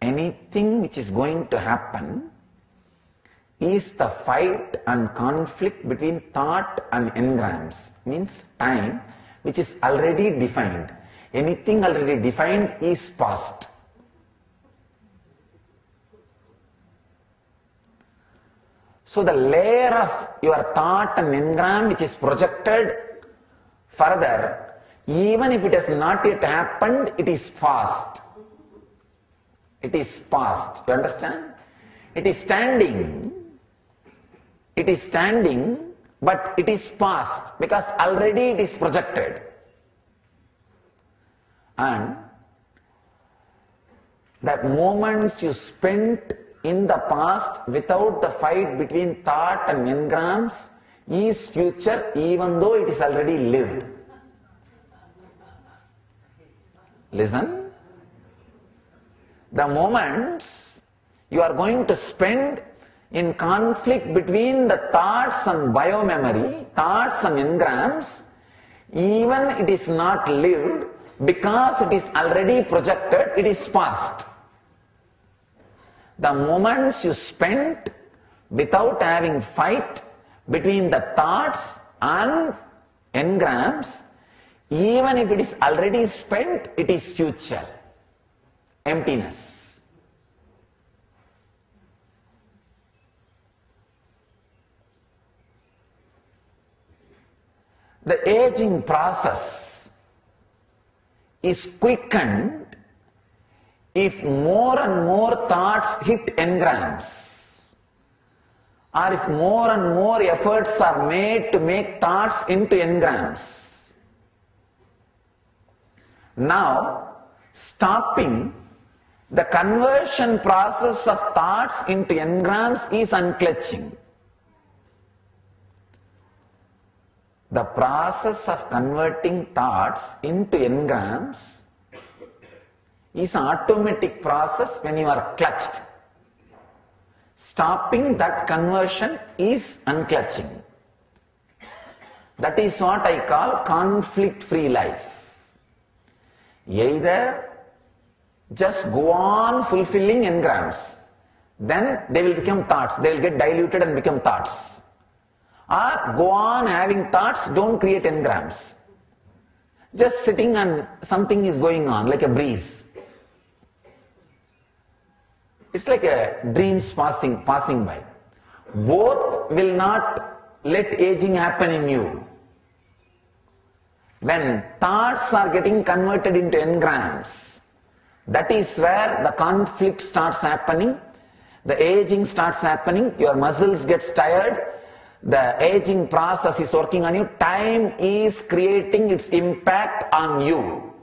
Anything which is going to happen is the fight and conflict between thought and engrams, means time which is already defined. Anything already defined is past. So the layer of your thought and engram which is projected further, even if it has not yet happened, it is past. It is past. You understand? It is standing. It is standing, but it is past because already it is projected. And the moments you spent in the past without the fight between thought and engrams is future, even though it is already lived. Listen. The moments you are going to spend in conflict between the thoughts and biomemory, thoughts and engrams, even it is not lived, because it is already projected, it is past. The moments you spent without having fight between the thoughts and engrams, even if it is already spent, it is future. Emptiness. The aging process is quickened if more and more thoughts hit engrams, or if more and more efforts are made to make thoughts into engrams. Now, stopping the conversion process of thoughts into engrams is unclutching. The process of converting thoughts into engrams is an automatic process when you are clutched. Stopping that conversion is unclutching. That is what I call conflict-free life. Either just go on fulfilling engrams, then they will become thoughts, they will get diluted and become thoughts. Or go on having thoughts, don't create engrams. Just sitting and something is going on, like a breeze. It's like a dreams passing by. Both will not let aging happen in you. When thoughts are getting converted into engrams, that is where the conflict starts happening, the aging starts happening, your muscles get tired, the aging process is working on you, time is creating its impact on you.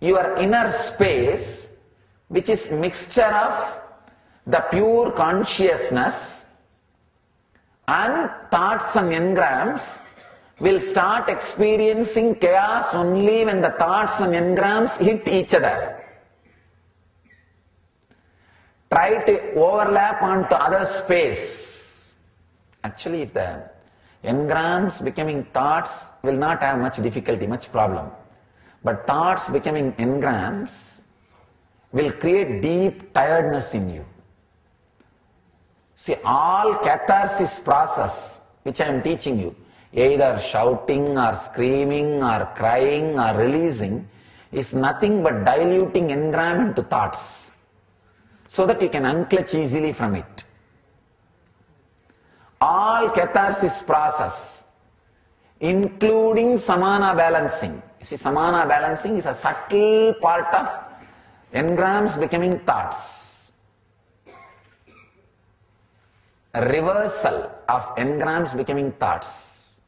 Your inner space, which is mixture of the pure consciousness and thoughts and engrams, will start experiencing chaos only when the thoughts and engrams hit each other. Try to overlap onto other space. Actually, if the engrams becoming thoughts will not have much difficulty, much problem. But thoughts becoming engrams will create deep tiredness in you. See, all catharsis process which I am teaching you, either shouting or screaming or crying or releasing, is nothing but diluting engram into thoughts, so that you can unclutch easily from it. All catharsis process, including samana balancing. You see, samana balancing is a subtle part of engrams becoming thoughts. A reversal of engrams becoming thoughts.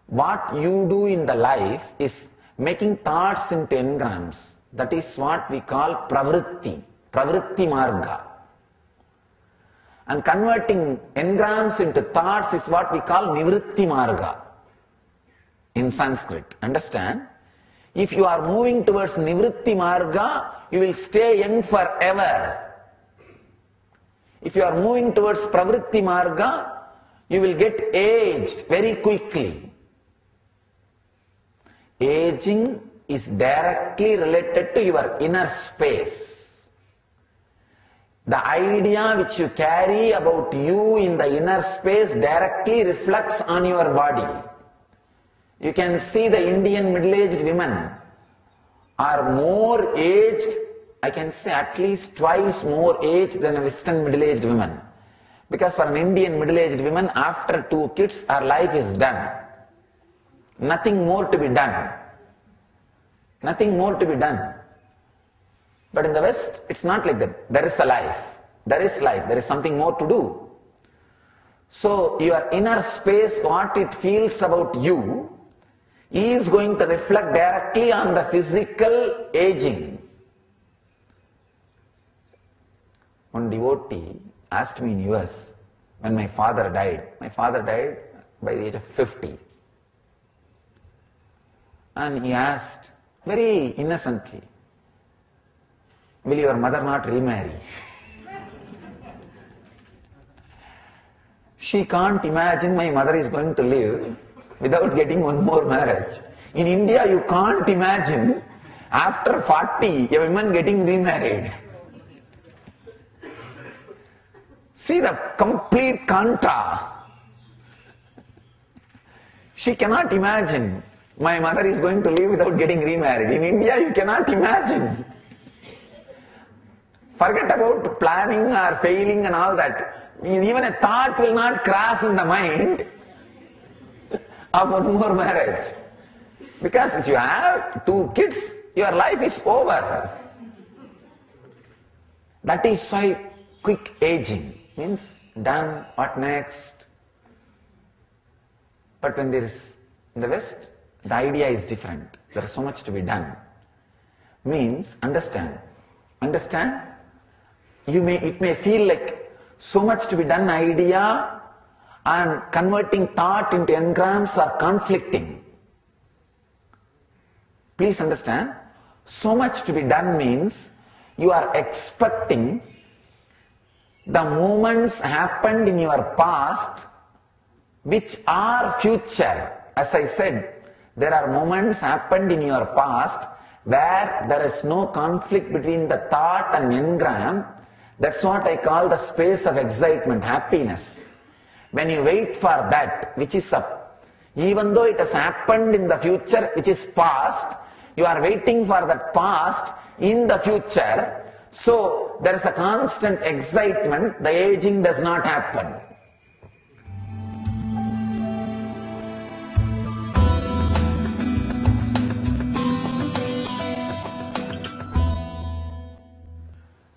What you do in the life is making thoughts into engrams. That is what we call pravritti marga. And converting engrams into thoughts is what we call nivritti marga. in Sanskrit. Understand? If you are moving towards Nivritti Marga, you will stay young forever. If you are moving towards Pravritti Marga, you will get aged very quickly. Aging is directly related to your inner space. The idea which you carry about you in the inner space directly reflects on your body. You can see the Indian middle-aged women are more aged, I can say at least twice more aged than a Western middle-aged woman. Because for an Indian middle-aged woman, after 2 kids, her life is done. Nothing more to be done. Nothing more to be done. But in the West, it's not like that. There is a life. There is life. There is something more to do. So your inner space, what it feels about you, is going to reflect directly on the physical aging. One devotee asked me in US when my father died. My father died by the age of 50. And he asked very innocently, will your mother not remarry? She can't imagine my mother is going to live without getting one more marriage. In India, you can't imagine after 40 a woman getting remarried. See the complete contra. She cannot imagine my mother is going to live without getting remarried. In India, you cannot imagine. Forget about planning or failing and all that. Even a thought will not cross in the mind of one more marriage. Because if you have 2 kids, your life is over. That is why quick aging means done, what next? But when there is, in the West, the idea is different. There is so much to be done. Means, understand. Understand? It may feel like so much to be done idea and converting thought into engrams are conflicting. Please understand, so much to be done means you are expecting the moments happened in your past which are future. As I said, there are moments happened in your past where there is no conflict between the thought and engram. That's what I call the space of excitement, happiness. When you wait for that which is up, even though it has happened in the future which is past, you are waiting for that past in the future. So there is a constant excitement, the aging does not happen.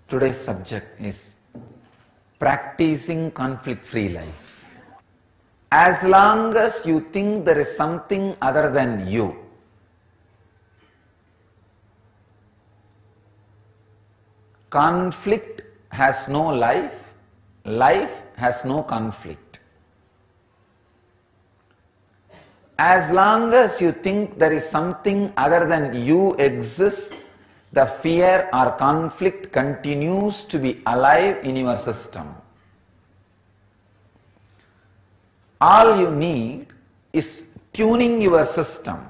Today's subject is practicing conflict-free life. As long as you think there is something other than you, conflict has no life, life has no conflict. As long as you think there is something other than you exists, the fear or conflict continues to be alive in your system. All you need is tuning your system,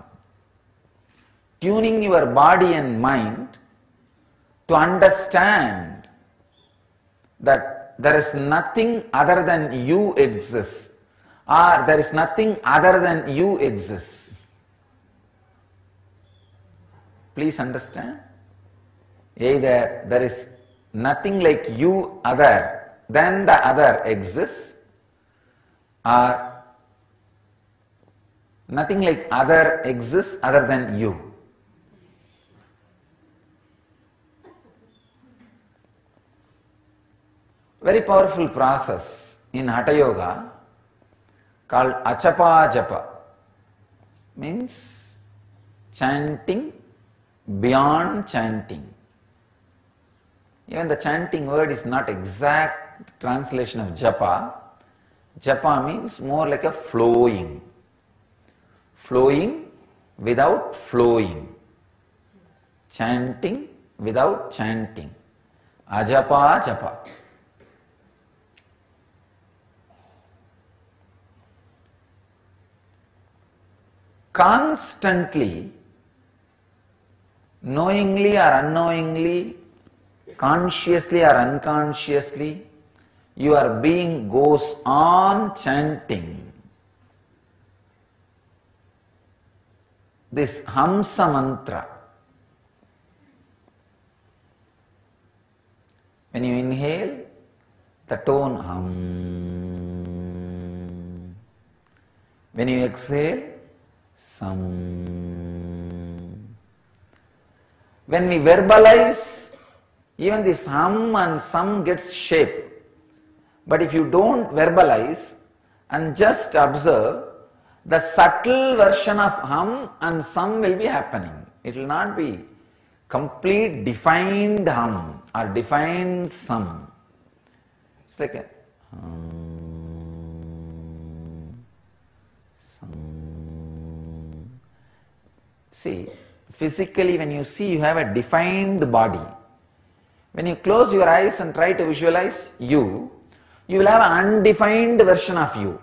tuning your body and mind to understand that there is nothing other than you exists, or there is nothing other than you exists. Please understand. Either there is nothing like you other than the other exists, or nothing like other exists other than you. Very powerful process in Hatha Yoga called Achapa Japa, means chanting beyond chanting. Even the chanting word is not exact translation of japa. Japa means more like a flowing. flowing without flowing, chanting without chanting, ajapa japa. Constantly, knowingly or unknowingly, consciously or unconsciously, your being goes on chanting this Hamsa mantra. When you inhale, the tone hum. When you exhale, sam. When we verbalize, even this hum and sam gets shape. But if you don't verbalize and just observe, the subtle version of hum and sam will be happening. It will not be complete defined hum or defined sam. It's like a hum, sam. See, physically when you see, you have a defined body. When you close your eyes and try to visualize you will have an undefined version of you.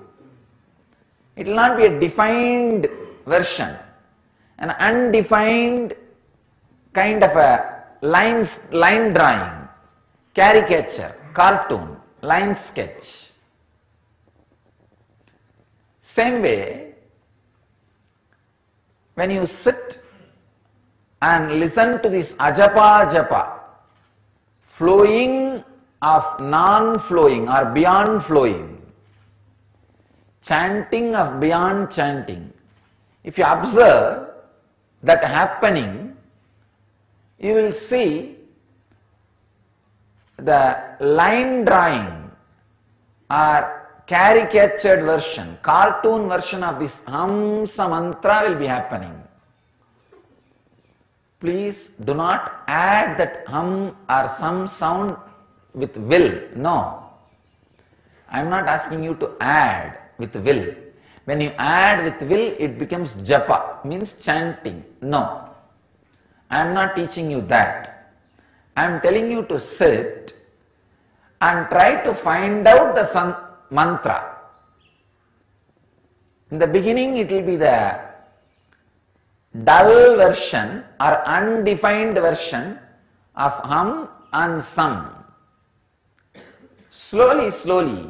It will not be a defined version. An undefined kind of a line drawing, caricature, cartoon, line sketch. Same way, when you sit and listen to this ajapa japa, flowing of non-flowing or beyond flowing, chanting of beyond chanting, if you observe that happening, you will see the line drawing or caricatured version, cartoon version of this Hamsa mantra will be happening. Please do not add that hum or some sound with will. No. I am not asking you to add with will. When you add with will, it becomes japa, means chanting. No. I am not teaching you that. I am telling you to sit and try to find out the mantra. In the beginning, it will be the dull version or undefined version of hum and sam. Slowly, slowly,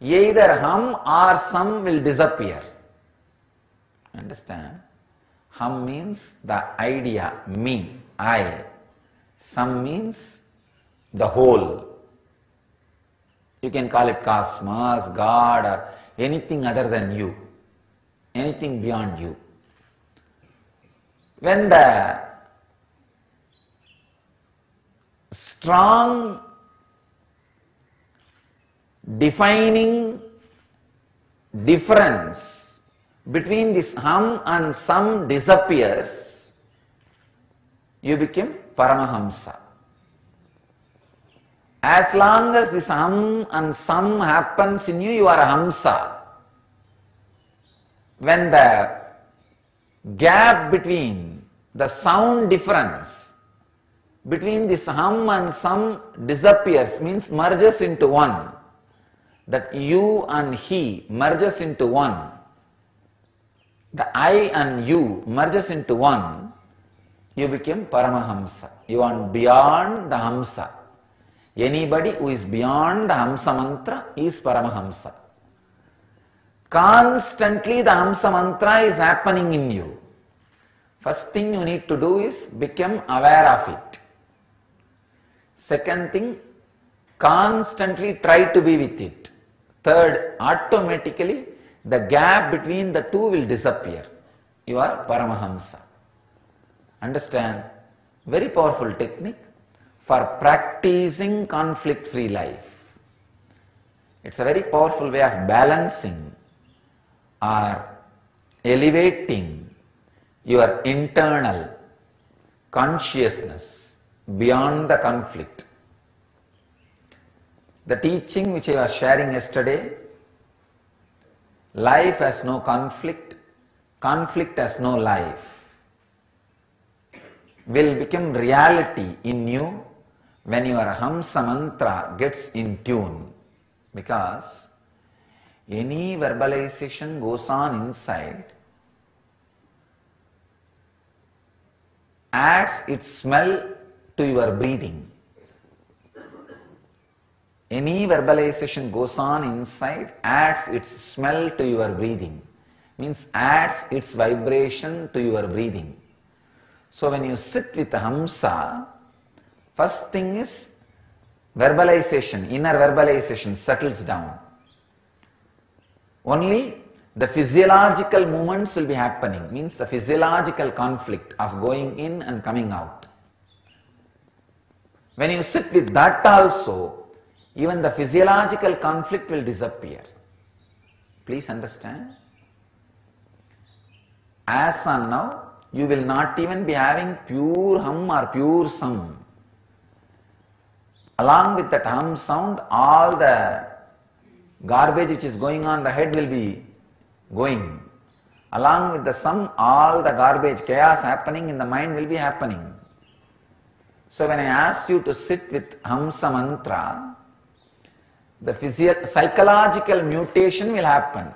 either hum or sam will disappear. Understand? Hum means the idea, me, I. Sam means the whole. You can call it cosmos, God, or anything other than you. Anything beyond you. When the strong defining difference between this hum and sam disappears, you become Paramahamsa. As long as this hum and sam happens in you, you are a Hamsa. When the gap between the sound difference between this hum and sam disappears, means merges into one, that you and he merges into one, the I and you merges into one, you become Paramahamsa. You are beyond the Hamsa. Anybody who is beyond the Hamsa mantra is Paramahamsa. Constantly the Hamsa mantra is happening in you. First thing you need to do is become aware of it. Second thing, constantly try to be with it. Third, automatically the gap between the two will disappear. You are Paramahamsa. Understand? Very powerful technique for practicing conflict-free life. It's a very powerful way of balancing or elevating your internal consciousness beyond the conflict. The teaching which I was sharing yesterday life has no conflict, conflict has no life, will become reality in you when your Hamsa mantra gets in tune. Because any verbalization goes on inside, adds its smell to your breathing. Any verbalization goes on inside, adds its smell to your breathing. Means adds its vibration to your breathing. So when you sit with Hamsa, first thing is verbalization, inner verbalization settles down. Only the physiological movements will be happening, means the physiological conflict of going in and coming out. When you sit with that also, even the physiological conflict will disappear. Please understand. As on now, you will not even be having pure hum or pure sound. Along with that hum sound, all the garbage which is going on the head will be going. Along with the sum, all the garbage, chaos happening in the mind will be happening. So when I asked you to sit with Hamsa mantra, the psychological mutation will happen.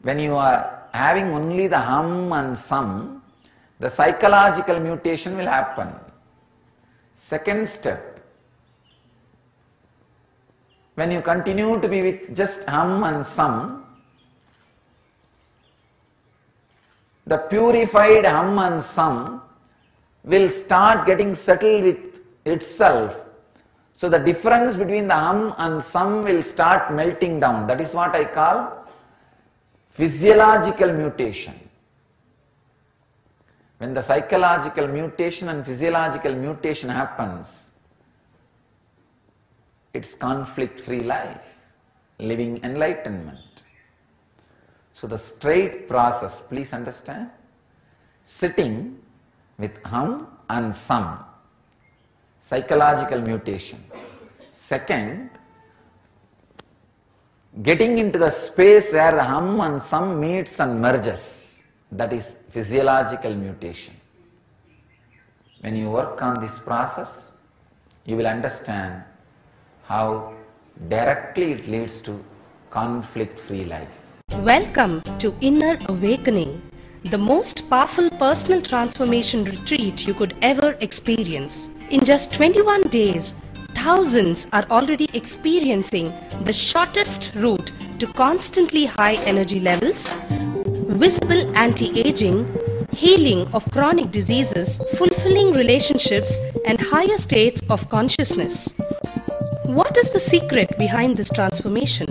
When you are having only the hum and sum, the psychological mutation will happen. Second step, when you continue to be with just hum and sum, the purified hum and sum will start getting settled with itself. So the difference between the hum and sum will start melting down. That is what I call physiological mutation. When the psychological mutation and physiological mutation happens, it's conflict-free life, living enlightenment. So the straight process, please understand, sitting with hum and sum, psychological mutation. Second, getting into the space where the hum and sum meets and merges, that is physiological mutation. When you work on this process, you will understand how directly it leads to conflict-free life. Welcome to Inner Awakening, the most powerful personal transformation retreat you could ever experience. In just 21 days, thousands are already experiencing the shortest route to constantly high energy levels, visible anti-aging, healing of chronic diseases, fulfilling relationships, and higher states of consciousness. What is the secret behind this transformation?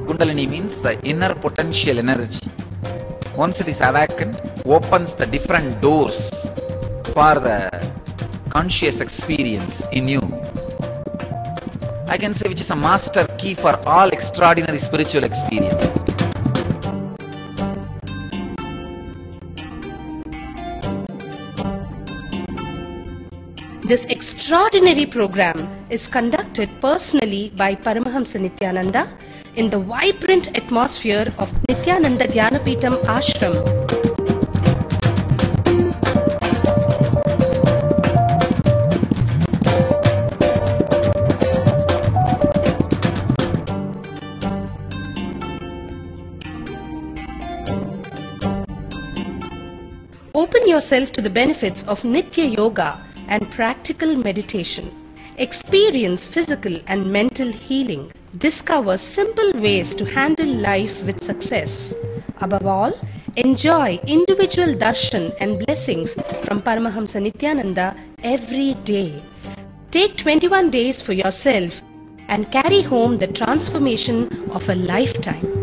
Kundalini means the inner potential energy. Once it is awakened, opens the different doors for the conscious experience in you. I can say which is a master key for all extraordinary spiritual experiences. This extraordinary program is conducted personally by Paramahamsa Nithyananda in the vibrant atmosphere of Nithyananda Dhyanapitham Ashram. Open yourself to the benefits of Nitya Yoga and practical meditation. Experience physical and mental healing. Discover simple ways to handle life with success. Above all, enjoy individual darshan and blessings from Paramahamsa Nithyananda every day. Take 21 days for yourself and carry home the transformation of a lifetime.